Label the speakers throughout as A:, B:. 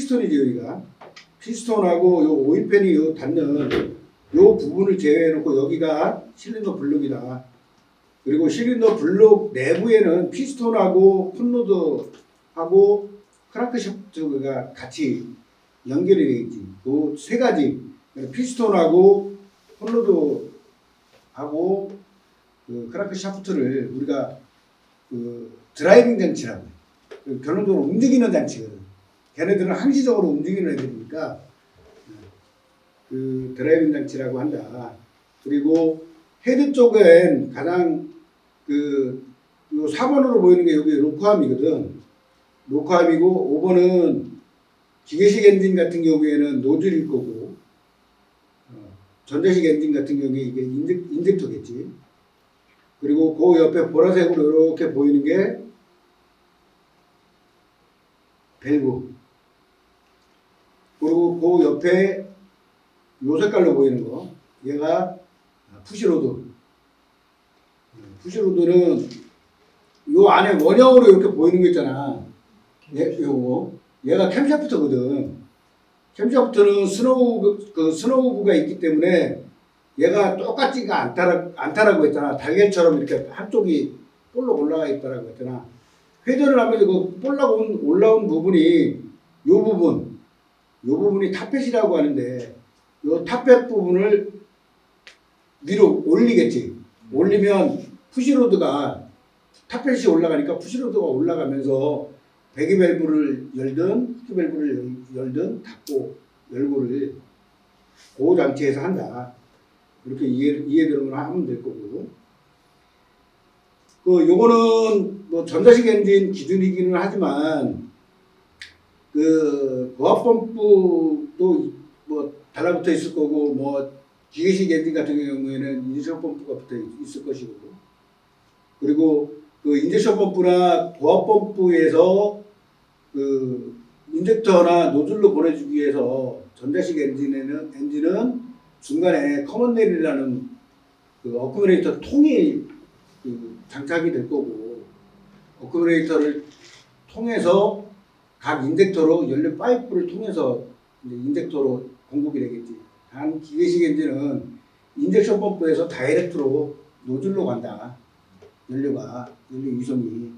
A: 피스톤이죠, 여기가. 피스톤하고 요 오일팬이 요 닿는 요 부분을 제외해놓고 여기가 실린더 블록이다. 그리고 실린더 블록 내부에는 피스톤하고 콘로드하고 크랑크샤프트가 같이 연결이 되어 있지. 그 세 가지 피스톤하고 콘로드하고 그 크랑크샤프트를 우리가 그 드라이빙 장치라고 해요. 결론적으로 움직이는 장치거든. 걔네들은 항시적으로 움직이는 애들이니까 그 드라이빙 장치라고 한다. 그리고 헤드 쪽엔 가장 그 4번으로 보이는 게 여기 로크암이거든. 로크암이고 5번은 기계식 엔진 같은 경우에는 노즐일 거고 전자식 엔진 같은 경우에 이게 인젝터겠지. 그리고 그 옆에 보라색으로 이렇게 보이는 게 밸브. 그리고 그 옆에 요 색깔로 보이는 거 얘가 푸시로드. 푸시로드는 요 안에 원형으로 이렇게 보이는 거 있잖아. 요거 얘가 캠샤프트거든. 캠샤프트는 스노우브가 있기 때문에 얘가 똑같지가 않다라고 했잖아. 달걀처럼 이렇게 한쪽이 볼록 올라가 있다라고 했잖아. 회전을 하면서 그 볼락 올라온 부분이 요 부분이 탑펫이라고 하는데 요 탑펫 부분을 위로 올리겠지. 올리면 푸시로드가 탑펫이 올라가니까 푸시로드가 올라가면서 배기 밸브를 열든 후크 밸브를 열든 닫고 열고를 그 장치에서 한다. 이렇게 이해되는 하면 될 거고. 요거는 뭐 전자식 엔진 기준이기는 하지만 그 고압 펌프도 뭐 달라붙어 있을 거고 뭐 기계식 엔진 같은 경우에는 인젝션 펌프가 붙어 있을 것이고 그리고 그 인젝션 펌프나 고압 펌프에서 그 인젝터나 노즐로 보내주기 위해서 전자식 엔진은 중간에 커먼넬이라는 그 어큐뮬레이터 통이 그 장착이 될 거고 어큐뮬레이터를 통해서 각 인젝터로 연료 파이프를 통해서 이제 인젝터로 공급이 되겠지. 단 기계식 엔진은 인젝션 펌프에서 다이렉트로 노즐로 간다. 연료 이송이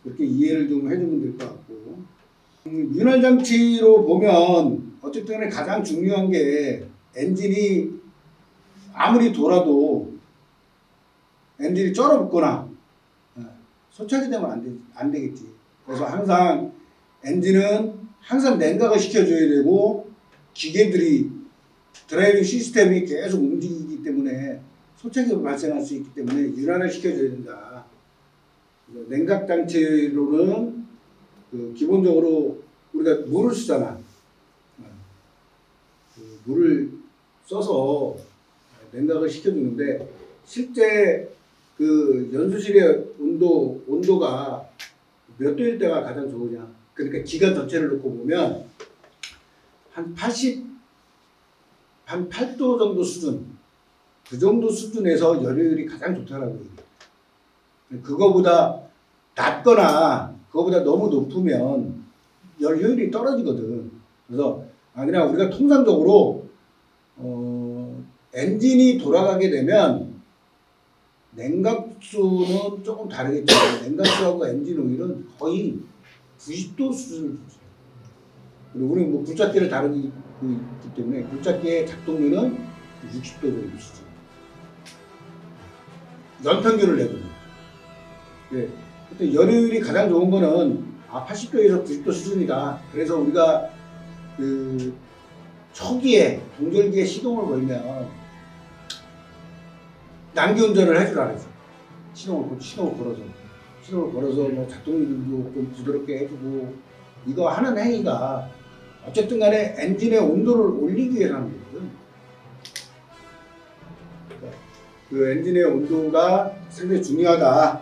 A: 그렇게 이해를 좀 해주면 될 것 같고 윤활 장치로 보면 어쨌든 가장 중요한 게 엔진이 아무리 돌아도 엔진이 쩔어붙거나 소차게 되면 안 되겠지. 그래서 항상 엔진은 항상 냉각을 시켜줘야 되고 기계들이 드라이빙 시스템이 계속 움직이기 때문에 소차기가 발생할 수 있기 때문에 윤활을 시켜줘야 된다. 냉각 장치로는 그 기본적으로 우리가 물을 쓰잖아. 물을 써서 냉각을 시켜주는데 실제 그 연수실의 온도가 몇 도일 때가 가장 좋으냐? 그러니까 기간 전체를 놓고 보면 한 8도 정도 수준, 그 정도 수준에서 열효율이 가장 좋다라고 얘기해요. 그거보다 낮거나 그거보다 너무 높으면 열효율이 떨어지거든. 그래서 그냥 우리가 통상적으로 엔진이 돌아가게 되면 냉각수는 조금 다르겠지만 냉각수하고 엔진 오일은 거의 90도 수준을 주죠. 그리고 우리 뭐 굴착기를 다루기 있기 때문에 굴착기의 작동률은 60도 정도 수준. 연평균을 내거든요. 네. 그때 열효율이 가장 좋은 거는 80도에서 90도 수준이다. 그래서 우리가 그 초기에 동절기에 시동을 걸면 낭기 운전을 해주라 그러죠. 시동을 걸어서 뭐 작동률도 좀 부드럽게 해주고 이거 하는 행위가 어쨌든 간에 엔진의 온도를 올리기 위해서 하는 거거든. 그 엔진의 온도가 상당히 중요하다.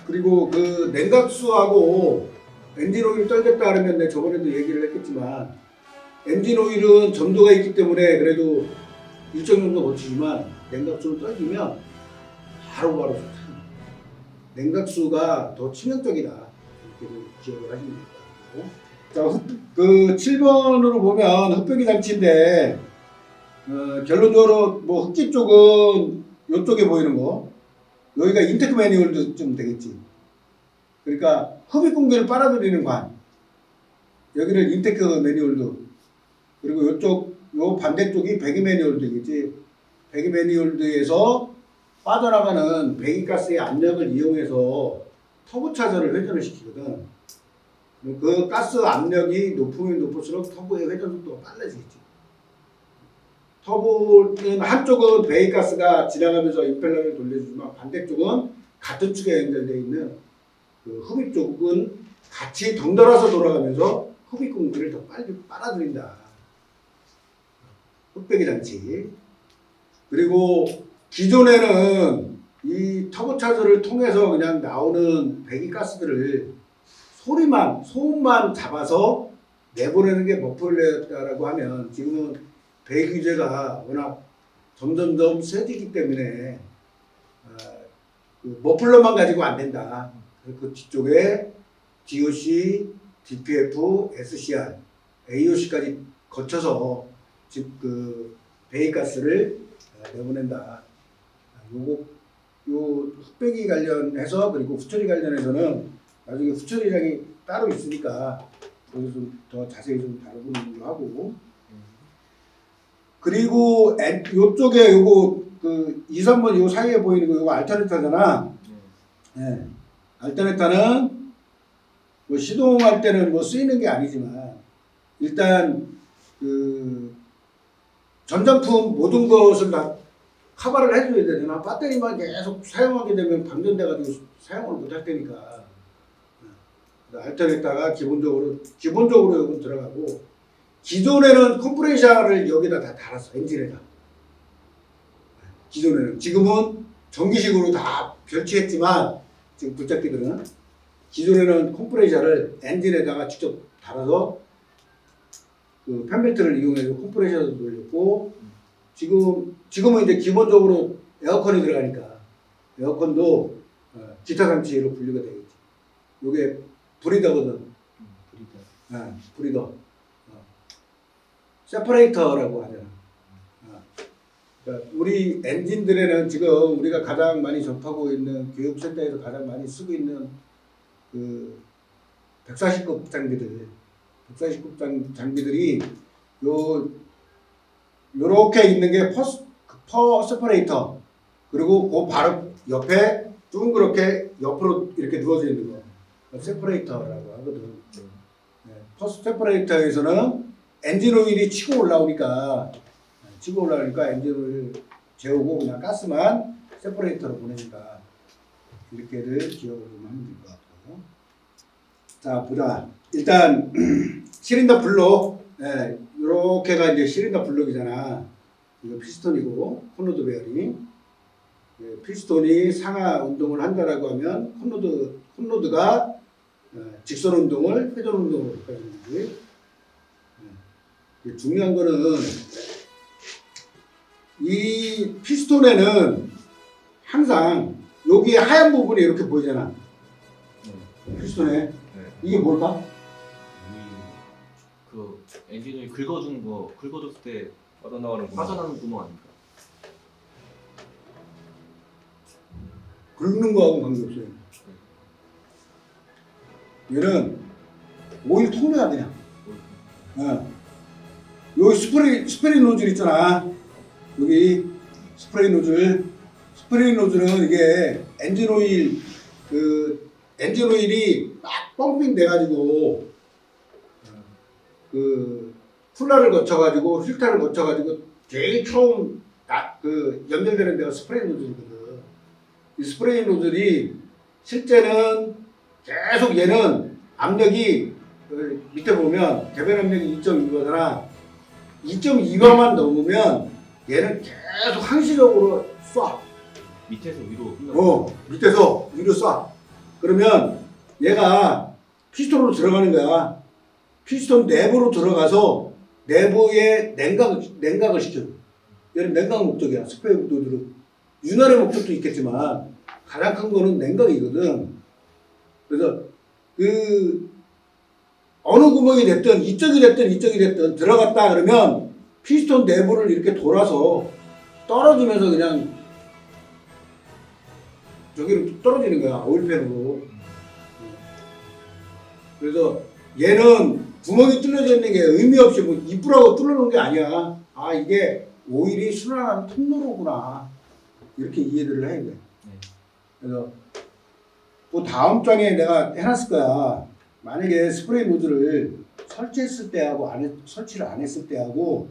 A: 그리고 그 냉각수하고 엔진 오일 떨겠다 그러면 내가 저번에도 얘기를 했겠지만 엔진 오일은 점도가 있기 때문에 그래도 일정 정도 거치지만 냉각수를 떨기면 바로 좋다. 냉각수가 더 치명적이다. 이렇게 기억을 하시면 될 것 같고. 자, 그 7번으로 보면 흡변기 장치인데 결론적으로 뭐 흡기 쪽은 이쪽에 보이는 거 여기가 인테크 매뉴얼도 좀 되겠지. 그러니까 흡입 공기를 빨아들이는 관 여기를 인테크 매뉴얼도 그리고 이쪽 요 반대쪽이 배기 매뉴얼도 되겠지. 배기 매뉴얼드에서 빠져나가는 배기가스의 압력을 이용해서 터보 차저를 회전을 시키거든. 그 가스 압력이 높으면 높을수록 터보의 회전 속도가 빨라지겠지. 터보는 한쪽은 배기가스가 지나가면서 임펠러를 돌려주지만 반대쪽은 같은 축에 연결되어 있는 그 흡입 쪽은 같이 덩달아서 돌아가면서 흡입 공기를 더 빨리 빨아들인다. 흡배기 장치. 그리고 기존에는 이 터보차저를 통해서 그냥 나오는 배기가스들을 소음만 잡아서 내보내는 게 목표였다라고 하면 지금은 배기 규제가 워낙 점점점 세지기 때문에 그 머플러만 가지고 안 된다. 그 뒤쪽에 DOC, DPF, SCR, AOC까지 거쳐서 그 배기가스를 내보낸다. 요 흡배기 관련해서 그리고 후처리 관련해서는 나중에 후처리량이 따로 있으니까 거기서 좀 더 자세히 좀 다뤄보는 걸로 하고 그리고 요쪽에 요거 그 2, 3번 요 사이에 보이는 거 요거 알터네타잖아. 네. 알터네타는 뭐 시동할 때는 뭐 쓰이는 게 아니지만 일단 그 전장품 모든 것을 다 커버를 해줘야 되잖아. 배터리만 계속 사용하게 되면 방전돼가지고 사용을 못 할 테니까. 알터네타가 기본적으로 여기 들어가고 기존에는 컴프레셔를 여기다 다 달았어. 엔진에다. 기존에는 지금은 전기식으로 다 결치했지만 지금 불짝기들은 기존에는 컴프레셔를 엔진에다가 직접 달아서 그 팬벨트를 이용해서 컴프레셔도 돌렸고 지금은 이제 기본적으로 에어컨이 들어가니까 에어컨도 기타 장치로 분류가 되겠지. 요게 브리더거든. 브리더. 세퍼레이터라고 하잖아. 그러니까 우리 엔진들에는 지금 우리가 가장 많이 접하고 있는 교육센터에서 가장 많이 쓰고 있는 그 140급 장비들이 요렇게 있는 게 퍼 세퍼레이터 그리고 그 바로 옆에 둥그렇게 옆으로 이렇게 누워져 있는 거 세퍼레이터라고 하거든. 네. 퍼 세퍼레이터에서는 엔진 오일이 치고 올라오니까 엔진 오일 재우고 그냥 가스만 세퍼레이터로 보내니까 이렇게를 기억을 좀 하면 될 것 같고. 자 보자. 일단 시린더 블록, 이렇게가 이제 시린더 블록이잖아. 이거 피스톤이고 콘로드 베어링. 피스톤이 상하 운동을 한다라고 하면 콘로드가 직선 운동을 회전 운동으로 바꿔주는 거지. 중요한 거는 이 피스톤에는 항상 여기 하얀 부분이 이렇게 보이잖아. 피스톤에 이게 뭘까?
B: 그 엔진을 긁어준 거 긁어줬을 때 빠져나가는 구멍 아닙니까?
A: 긁는 거하고 관계없어요. 얘는 오일 통로야 그냥. 여기 스프레이 노즐 있잖아. 여기 스프레이 노즐은 이게 엔진 오일이 막 펌핑 돼가지고 그 쿨러를 거쳐가지고 필터를 거쳐가지고 제일 처음 그 연결되는 데가 스프레이 노즐이거든. 이 스프레이 노즐이 실제는 계속 얘는 압력이 밑에 보면 개변 압력이 2.2바잖아. 2.2바만 넘으면 얘는 계속 항시적으로 쏴.
B: 밑에서 위로
A: 밑에서 위로 쏴. 그러면 얘가 피스톤으로 들어가는 거야. 피스톤 내부로 들어가서 내부에 냉각을 시켜줘. 얘는 냉각 목적이야. 스프레이 노즐은 윤활의 목적도 있겠지만 가장 큰 거는 냉각이거든. 그래서 그 어느 구멍이 됐든 이쪽이 됐든 들어갔다 그러면 피스톤 내부를 이렇게 돌아서 떨어지면서 그냥 저기로 떨어지는 거야. 오일팬으로. 그래서 얘는 구멍이 뚫려져 있는 게 의미 없이 뭐 이쁘라고 뚫어놓은 게 아니야. 아, 이게 오일이 순환하는 통로로구나. 이렇게 이해를 해야 돼. 그래서 그 다음 장에 내가 해놨을 거야. 만약에 스프레이 노즐을 설치했을 때하고 설치를 안 했을 때하고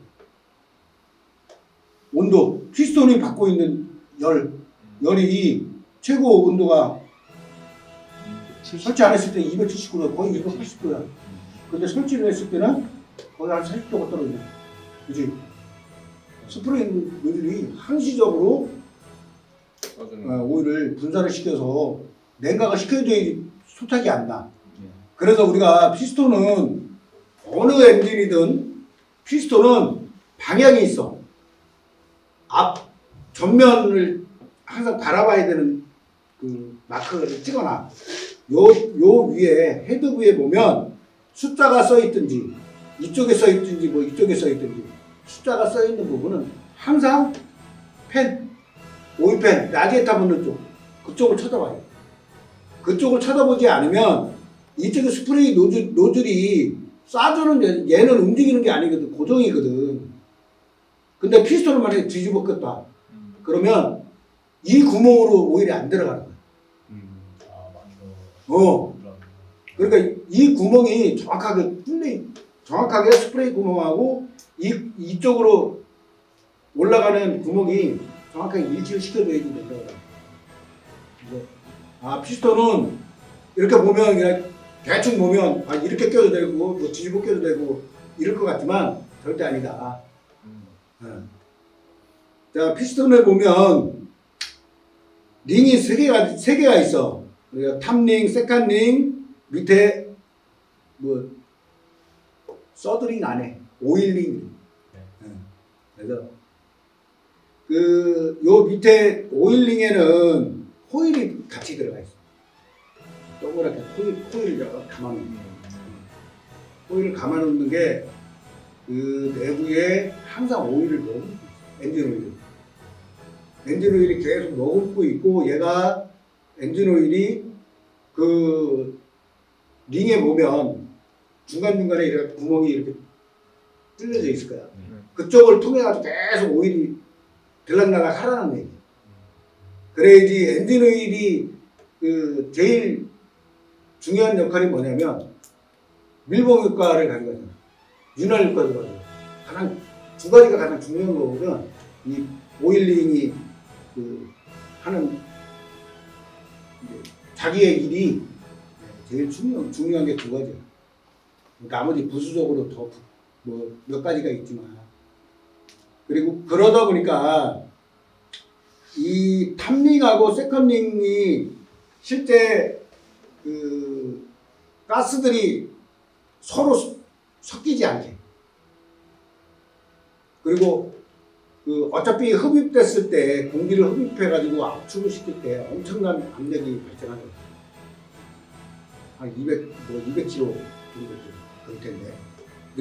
A: 온도, 피스톤이 받고 있는 열이 최고 온도가 설치 안 했을 때 279도, 거의 280도야. 근데 설치를 했을 때는 거의 한 40도가 떨어져. 그지? 스프레이 노즐이 항시적으로 오일을 분사를 시켜서 냉각을 시켜줘야 소탁이 안 나. 그래서 우리가 피스톤은 어느 엔진이든 피스톤은 방향이 있어. 전면을 항상 바라봐야 되는 그 마크를 찍어놔. 요 위에 헤드부에 보면 숫자가 써 있든지 이쪽에 써 있든지 뭐 이쪽에 써 있든지 숫자가 써 있는 부분은 항상 오일팬 라디에이터 붙는 쪽 그쪽을 쳐다봐요. 그쪽을 쳐다보지 않으면 이쪽에 스프레이 노즐이 쏴주는 얘는 움직이는 게 아니거든. 고정이거든. 근데 피스톤을 만약에 뒤집어 꼈다. 그러면 이 구멍으로 오일이 안 들어가는 거야. 그러니까 이 구멍이 정확하게 스프레이 구멍하고 이쪽으로 올라가는 구멍이 정확하게 일치를 시켜줘야 된다. 피스톤은 이렇게 보면 그냥 대충 보면 이렇게 껴도 되고 뭐 뒤집어 껴도 되고 이럴 것 같지만 절대 아니다. 자, 피스톤을 보면 링이 세 개가 있어. 그러니까 탑링, 세컨링, 밑에 뭐 서드링 안에 오일링. 그래서 요 밑에 오일링에는 코일이 같이 들어가 있어. 동그랗게 코일을 감아놓는. 코일을 감아놓는 게 그 내부에 항상 오일을 머금고 있어. 엔진 오일이 계속 머금고 있고 얘가 엔진 오일이 그 링에 보면 중간중간에 이렇게 구멍이 이렇게 뚫려져 있을 거야. 그쪽을 통해 가지고 계속 오일이 들락날락 하라는 얘기. 그래야지 엔진 오일이 그 제일 중요한 역할이 뭐냐면 밀봉 효과를 가져가잖아. 윤활 효과를 가져가. 가장 두 가지가 가장 중요한 거거든. 이 오일링이 그 하는 자기의 일이 제일 중요한 게 두 가지야. 나머지 부수적으로 더 뭐 몇 가지가 있지만 그리고 그러다 보니까 이 탑링하고 세컨링이 실제 그 가스들이 서로 섞이지 않게 그리고 그 어차피 흡입됐을 때 공기를 흡입해 가지고 압축을 시킬 때 엄청난 압력이 발생하는 거예요. 한 200kg 정도 그럴 텐데.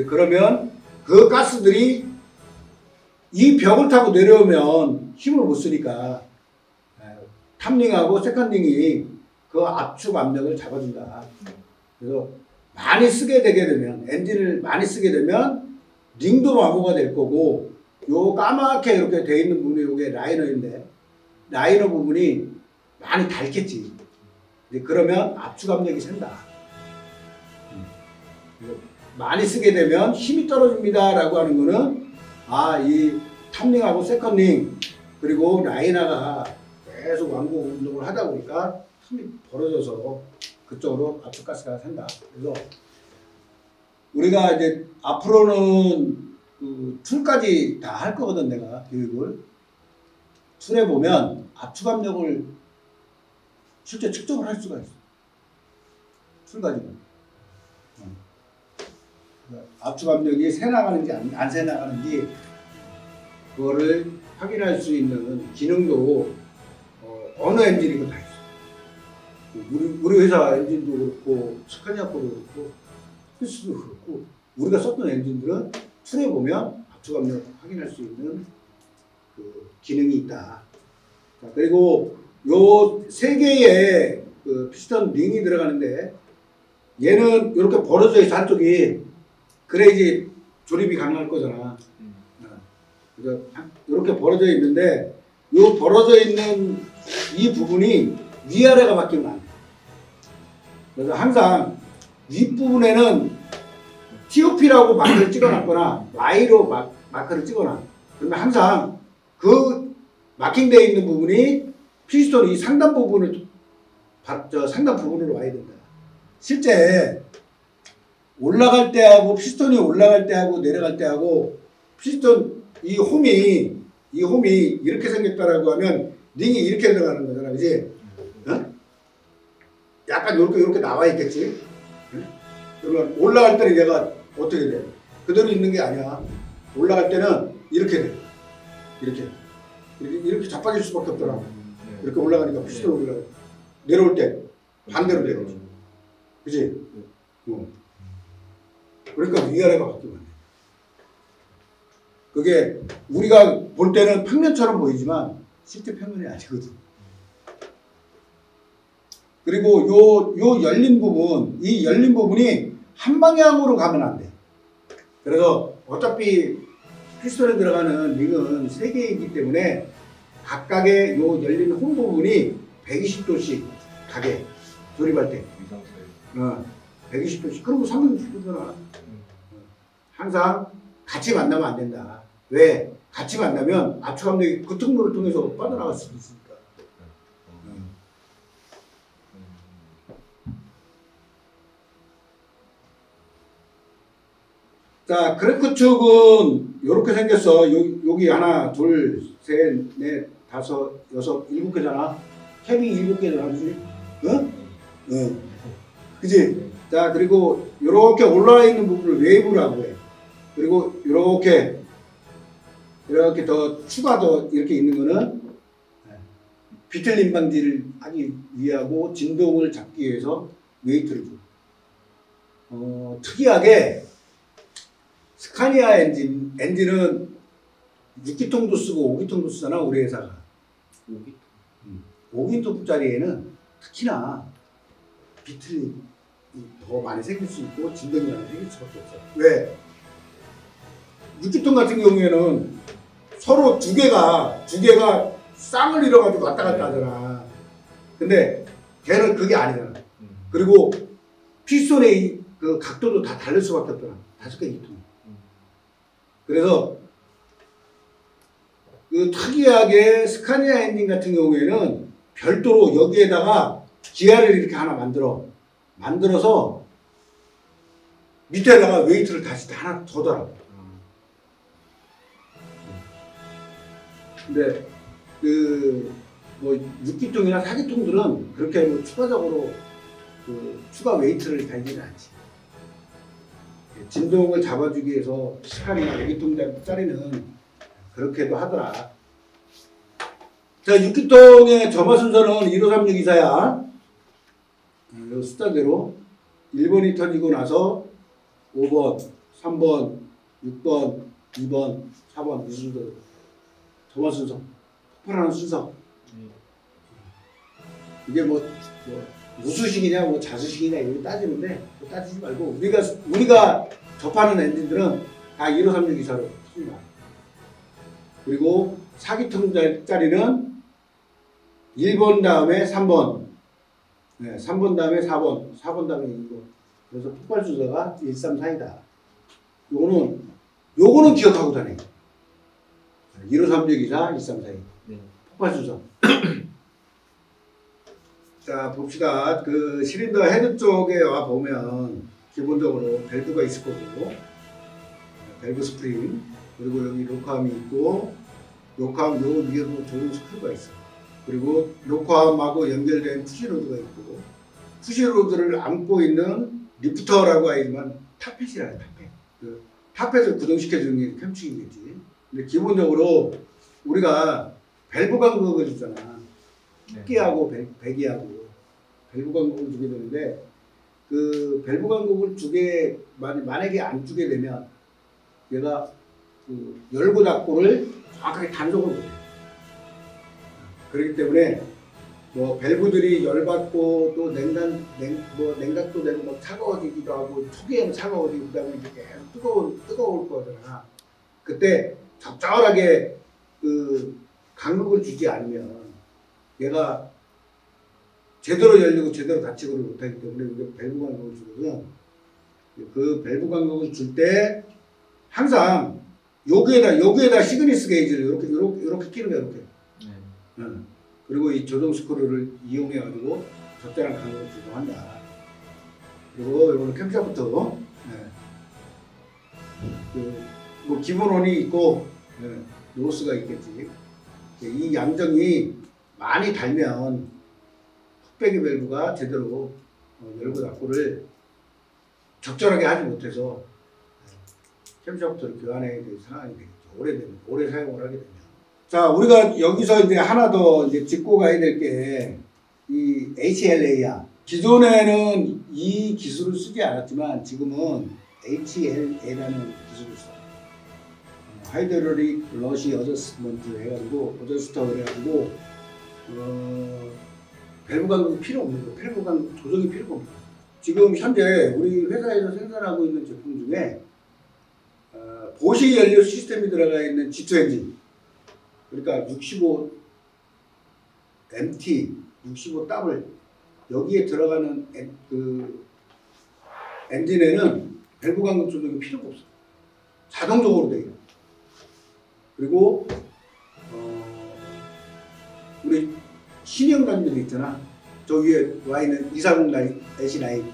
A: 그러면 그 가스들이 이 벽을 타고 내려오면 힘을 못 쓰니까 탑링하고 세컨링이 그 압축 압력을 잡아준다. 그래서 많이 쓰게 되게 되면 엔진을 많이 쓰게 되면 링도 마모가 될 거고 요 까맣게 이렇게 돼 있는 부분이 요게 라이너인데 라이너 부분이 많이 닳겠지. 그러면 압축 압력이 센다. 많이 쓰게 되면 힘이 떨어집니다 라고 하는 거는 이 탑링하고 세컨링 그리고 라이너가 계속 완공 운동을 하다 보니까 힘이 벌어져서 그쪽으로 압축가스가 샌다. 그래서 우리가 이제 앞으로는 그 툴까지 다 할 거거든 내가 교육을. 툴에 보면 압축 압력을 실제 측정을 할 수가 있어. 툴 가지고. 압축 압력이 새 나가는지 안 새 나가는지 그거를 확인할 수 있는 기능도 어느 엔진이고 다 있어. 우리 회사 엔진도 그렇고 스카니아 거도 그렇고 필수도 그렇고 우리가 썼던 엔진들은 툴에 보면 압축 압력 확인할 수 있는 그 기능이 있다. 자, 그리고 요 세 개의 그 피스톤 링이 들어가는데 얘는 이렇게 벌어져 있어 한쪽이. 그래야지 조립이 가능할 거잖아. 그래서 이렇게 벌어져 있는데 요 벌어져 있는 이 부분이 위아래가 바뀌면 안 돼. 그래서 항상 윗부분에는 TOP라고 마크를 찍어놨거나 Y로 마크를 찍어놔. 그러면 항상 그 마킹되어 있는 부분이 피스톤 이 상단 부분을 상단 부분으로 와야 된다. 실제 올라갈 때하고 피스톤이 올라갈 때하고 내려갈 때하고 피스톤 이 홈이 이렇게 생겼다라고 하면 링이 이렇게 들어가는 거잖아, 그지? 어? 약간 이렇게 나와 있겠지. 그러면 올라갈 때는 얘가 어떻게 돼? 그대로 있는 게 아니야. 올라갈 때는 이렇게 돼. 이렇게 자빠질 수밖에 없더라. 이렇게 올라가니까 피스톤 올라가. 내려올 때 반대로 내려오죠. 그지? 그러니까 위아래가 바뀌면 돼. 그게 우리가 볼 때는 평면처럼 보이지만 실제 평면이 아니거든. 그리고 요 열린 부분, 이 열린 부분이 한 방향으로 가면 안 돼. 그래서 어차피 피스톤에 들어가는 링은 3개이기 때문에 각각의 요 열린 홈 부분이 120도씩 가게 조립할 때. 120도씩. 그리고 360도잖아. 항상 같이 만나면 안 된다. 왜? 같이 만나면 압축 압력이 그 통로를 통해서 빠져나갈 수도 있으니까. 자, 크랭크 축은 이렇게 생겼어. 여기 하나, 둘, 셋, 넷, 다섯, 여섯, 7개잖아. 캡이 7개잖아, 그지? 응? 응. 그지? 자, 그리고 이렇게 올라와 있는 부분을 웨이브라고 해. 그리고 이렇게 더 추가 더 이렇게 있는 거는 비틀림 방지를 하기 위하고 진동을 잡기 위해서 웨이트를 줘. 특이하게 스카니아 엔진은 6기통도 쓰고 5기통도 쓰잖아, 우리 회사가. 5기통짜리에는 특히나 비틀이 더 많이 생길 수 있고 진동이 많이 생길 수밖에 없어. 왜? 6기통 같은 경우에는 서로 두 개가 쌍을 이뤄가지고 왔다 갔다 하잖아. 근데 걔는 그게 아니잖아. 그리고 피스톤의 그 각도도 다 다를 수밖에 없잖아. 5개 기통. 그래서 그 특이하게 스카니아 엔진 같은 경우에는 별도로 여기에다가 기아를 이렇게 하나 만들어서 밑에다가 웨이트를 다시 하나 더 달아. 근데 뭐 6기통이나 4기통들은 그렇게 뭐 추가적으로 추가 웨이트를 달지는 않지. 진동을 잡아주기 위해서 스카니아 6기통짜리는 그렇게도 하더라. 자, 6기통의 점화 순서는 15362사야. 이 숫자대로 1번이 터지고 나서 5번, 3번, 6번, 2번, 4번 이 순서. 점화 순서. 폭발하는 순서. 이게 뭐 우수식이냐 뭐 자수식이냐 이런 따지는데 따지지 말고 우리가 접하는 엔진들은 다 15362사로 씁니다. 그리고 4기통짜리는 1번 다음에 3번, 3번 다음에 4번, 4번 다음에 2번. 그래서 폭발 순서가 134이다. 요거는 기억하고 다녀. 15362사 134. 폭발 순서. 자, 봅시다. 그 실린더 헤드 쪽에 와 보면 기본적으로 밸브가 있을 거고, 밸브 스프링, 그리고 여기 로커암이 있고, 로커암 요 위에도 조종 스크류가 있어. 그리고 로커암하고 연결된 푸시로드가 있고, 푸시로드를 안고 있는 리프터라고 하지만 타펫이라 해, 타펫. 그 타펫을 구동시켜주는 게 캠축이겠지. 근데 기본적으로 우리가 밸브 간격을 주잖아. 끼하고 배기하고 밸브 간격을 주게 되는데 그 밸브 간격을 주게 만약에 안 주게 되면 얘가 그 열고 닫고를 정확하게 단속을 못해. 그렇기 때문에 뭐 밸브들이 열받고 또 냉각도 되고 뭐 차가워지기도 하고 초기에는 차가워지고 그다음에 이제 계속 뜨거울 거잖아. 그때 적절하게 그 간격을 주지 않으면 얘가 제대로 열리고 제대로 닫히고를 못하기 때문에 우리가 밸브 간격을 주거든. 그 밸브 간격을 줄 때 항상 여기에다 시그니스 게이지를 이렇게 끼는 거야, 이렇게. 응. 그리고 이 조정 스크루를 이용해 가지고 적절한 간격을 조정한다. 그리고 이거는 캠샤프트. 뭐 기본원이 있고 로스가 있겠지. 이 양정이 많이 달면 흑백의 밸브가 제대로 열고 닫고를 적절하게 하지 못해서 캠샤프트를 교환해야 될 상황이 되겠죠. 오래 사용을 하게 되면. 자, 우리가 여기서 이제 하나 더 이제 짚고 가야 될 게 이 HLA야. 기존에는 이 기술을 쓰지 않았지만 지금은 HLA라는 기술을 써. 하이드롤릭 러시 어저스먼트 해가지고 어저스터 해가지고 밸브 간격이 필요 없는 거예요. 밸브 간격 조정이 필요가 없는 거예요. 지금 현재 우리 회사에서 생산하고 있는 제품 중에 보시 연료 시스템이 들어가 있는 G2 엔진, 그러니까 65 MT, 65 더블 여기에 들어가는 그 엔진에는 밸브 간격 조정이 필요가 없어요. 자동적으로 돼요. 그리고 우리 신형 단지들 있잖아. 저 위에 와 있는 240 AC9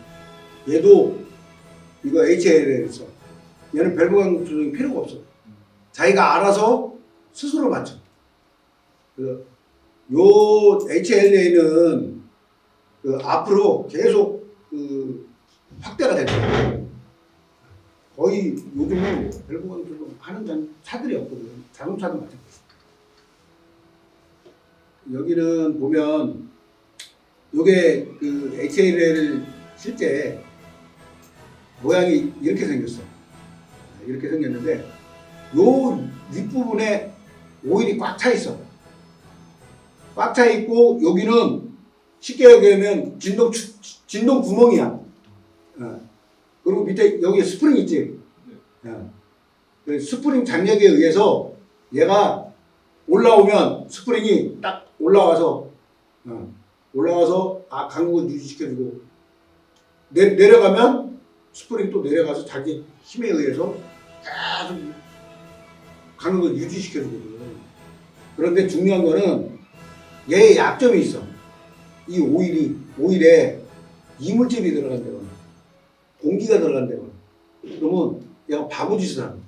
A: 얘도 이거 HL에 써. 얘는 밸브 간격 조정이 필요가 없어. 자기가 알아서 스스로 맞춰. 그래서 요 HLA는 그 앞으로 계속 그 확대가 될 거예요. 거의 요즘은 밸브 간격 조정 하는 차들이 없거든. 자동차도 마찬가지. 여기는 보면 요게 그 HLA를 실제 모양이 이렇게 생겼어. 이렇게 생겼는데 요 윗부분에 오일이 꽉 차 있어. 꽉 차 있고 여기는 쉽게 얘기하면 진동 구멍이야. 그리고 밑에 여기 스프링 있지. 그 스프링 장력에 의해서 얘가 올라오면 스프링이 딱 올라와서 간격을 유지시켜주고 내려가면 스프링이 또 내려가서 자기 힘에 의해서 계속 간격을 유지시켜주거든. 그런데 중요한 거는 얘의 약점이 있어. 이 오일에 이물질이 들어간다거나 공기가 들어간다거나 그러면 얘가 바보짓을 하는 거야.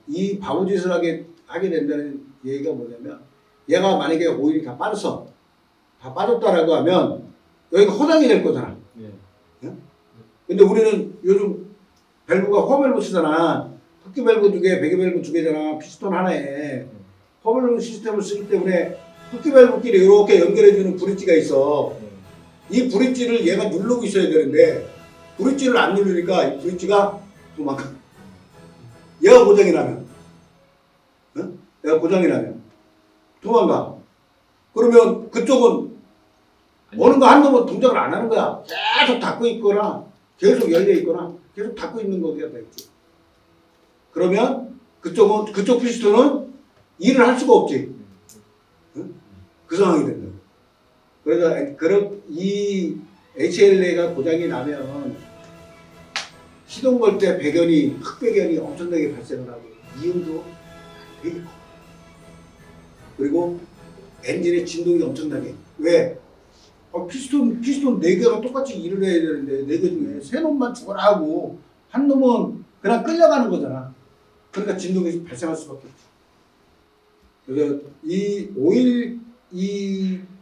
A: 이 바보짓을 하게 된다는 얘기가 뭐냐면 얘가 만약에 오일이 다 빠졌다라고 하면 여기가 허당이 될 거잖아. 근데 우리는 요즘 밸브가 허밸브 쓰잖아. 흡기 밸브 2개, 배기 밸브 2개잖아. 피스톤 하나에. 허밸브 시스템을 쓰기 때문에 흡기 밸브끼리 이렇게 연결해주는 브릿지가 있어. 이 브릿지를 얘가 누르고 있어야 되는데 브릿지를 안 누르니까 이 브릿지가 도망가. 얘가 고장이 나면 도망가. 그러면 그쪽은 어느 거 한 놈은 동작을 안 하는 거야. 계속 닫고 있거나 계속 열려 있거나 계속 닫고 있는 거가 있지. 그러면 그쪽 피스톤은 일을 할 수가 없지. 그 상황이 된다. 그래서 이 HLA가 고장이 나면 시동 걸 때 흑배견이 엄청나게 발생을 하고 이음도 되게 커. 그리고 엔진의 진동이 엄청나게. 왜? 피스톤 4개가 똑같이 일을 해야 되는데 4개 중에 3놈만 죽어라 하고 한 놈은 그냥 끌려가는 거잖아. 그러니까 진동이 발생할 수밖에 없지. 그래서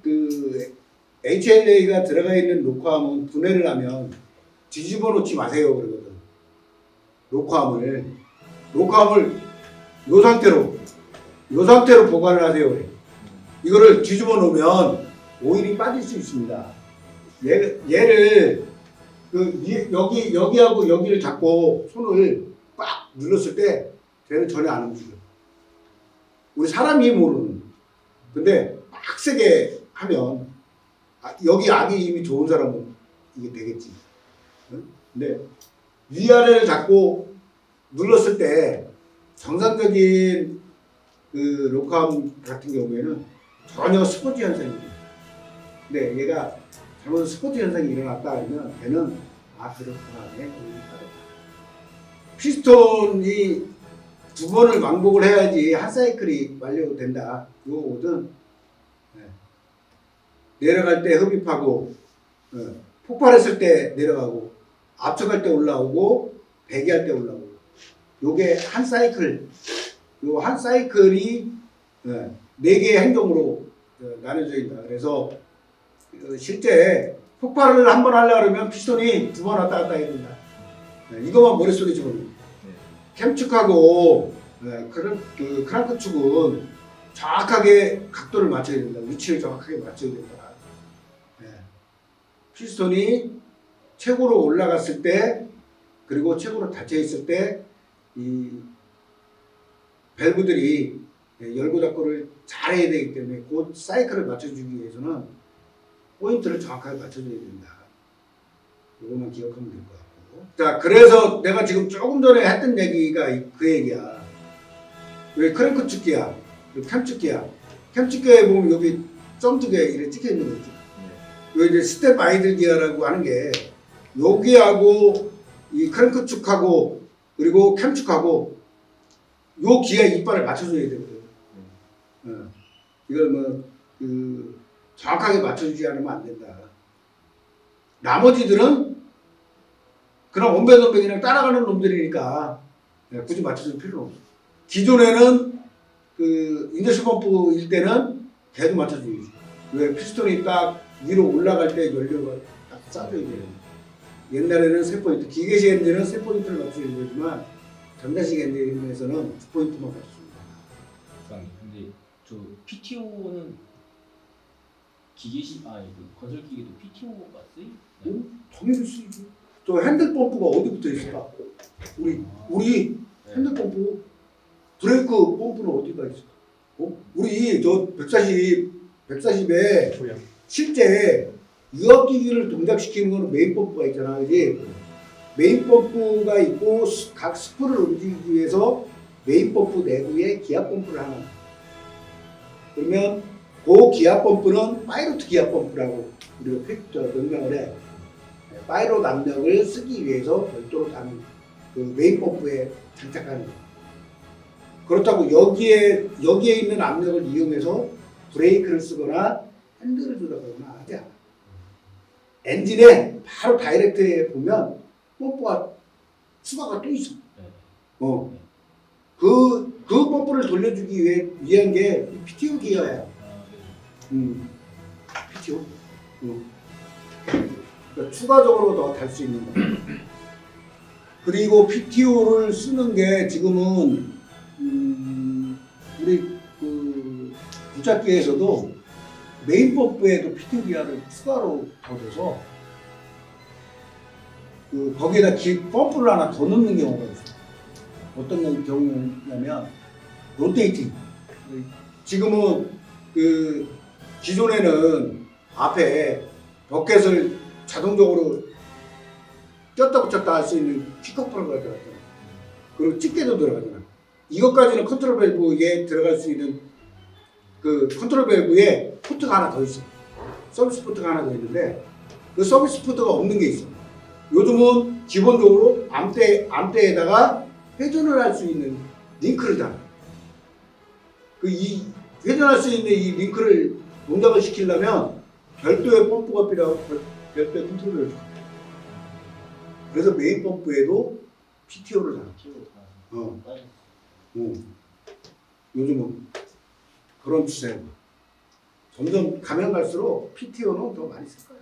A: 그 HLA가 들어가 있는 녹화함은 분해를 하면 뒤집어 놓지 마세요 그러거든. 녹화함을 요 상태로 보관을 하세요 그래. 이거를 뒤집어 놓으면 오일이 빠질 수 있습니다. 얘를 여기하고 여기를 잡고 손을 꽉 눌렀을 때 걔는 전혀 안 움직여. 우리 사람이 모르는. 근데 빡세게 하면 여기 악이 이미 좋은 사람은 이게 되겠지. 응? 근데 위아래를 잡고 눌렀을 때 정상적인 그 로크암 같은 경우에는 전혀 스포츠 현상이 돼요. 근데 얘가 잘못 스포츠 현상이 일어났다 하면 걔는 그렇구나. 피스톤이 2번을 왕복을 해야지 한 사이클이 완료된다. 이거거든. 내려갈 때 흡입하고 폭발했을 때 내려가고 압축할 때 올라오고 배기할 때 올라오고 요게 한 사이클 요 한 사이클이 4개의 행동으로 나눠져 있다. 그래서 실제 폭발을 한 번 하려고 그러면 피스톤이 2번 왔다 갔다 해야 된다. 이것만 머릿속에 집어넣어. 캠축하고 그 크랑크 축은 정확하게 각도를 맞춰야 된다. 위치를 정확하게 맞춰야 된다. 피스톤이 최고로 올라갔을 때 그리고 최고로 닫혀 있을 때 이 밸브들이 열고 닫고를 잘 해야 되기 때문에 그 사이클을 맞춰주기 위해서는 포인트를 정확하게 맞춰줘야 된다. 이것만 기억하면 될 것 같고. 자, 그래서 내가 지금 조금 전에 했던 얘기가 그 얘기야. 왜 크랭크 축기야? 캠 축기야? 캠 축기에 보면 여기 점두개 이렇게 찍혀 있는 거 있지. 요 이제 스텝 아이들 기어라고 하는 게 여기하고 이 크랭크 축하고 그리고 캠 축하고 요 기어 이빨을 맞춰줘야 되거든. 이걸 뭐 정확하게 맞춰주지 않으면 안 된다. 나머지들은 그냥 원배선배 그냥 따라가는 놈들이니까 굳이 맞춰줄 필요는 없어. 기존에는 그 인덕션 펌프일 때는 걔도 맞춰줘야지. 왜 피스톤이 딱 위로 올라갈 때 연료가 딱 싸줘야 돼요. 옛날에는 3포인트, 기계식 엔진은 3포인트를 맞춰야 되지만 전자식 엔진에서는 2포인트만 맞춰줍니다.
C: 근데 저 PTO는 기계식 건설 기계도 PTO가 쓰이?
A: 당연히 쓰이지. 저 핸들 펌프가 어디 붙어 있을까? 우리 핸들 펌프 브레이크 펌프는 어디가 있을까? 우리 저 140에 실제 유압기기를 동작시키는 거는 메인 펌프가 있잖아, 그지? 메인 펌프가 있고 각 스프를 움직이기 위해서 메인 펌프 내부에 기압 펌프를 하나. 그러면 그 기압 펌프는 파이로트 기압 펌프라고 우리가 명명을 해. 파이로트 압력을 쓰기 위해서 별도로 다른 그 메인 펌프에 장착하는 거. 그렇다고 여기에 있는 압력을 이용해서 브레이크를 쓰거나 핸들을 조작하거나 하지 않아. 엔진에 바로 다이렉트에 보면 펌프가 수가가 또 있어. 그 펌프를 돌려주기 위한 게 PTO 기어야. PTO. 그러니까 추가적으로 더 달 수 있는 거. 그리고 PTO를 쓰는 게 지금은 우리 그 부착기에서도 메인 펌프에도 PTO 기어를 추가로 더 줘서 거기에다 펌프를 하나 더 넣는 경우가 있어요. 어떤 경우냐면 로테이팅. 지금은 그 기존에는 앞에 버켓을 자동적으로 꼈다 붙였다 할 수 있는 킥커플러가 들어갔잖아. 그리고 집게도 들어가잖아. 이것까지는 컨트롤 밸브에 들어갈 수 있는 그 컨트롤 밸브에 포트가 하나 더 있어. 서비스 포트가 하나 더 있는데 그 서비스 포트가 없는 게 있어. 요즘은 기본적으로 암대에다가 회전을 할 수 있는 링크를 달. 이 회전할 수 있는 이 링크를 동작을 시키려면 별도의 펌프가 필요하고 별도의 컨트롤러를 줘. 그래서 메인 펌프에도 PTO를 달. 요즘은 그런 추세고 점점 가면 갈수록 PTO는 더 많이 쓸 거야.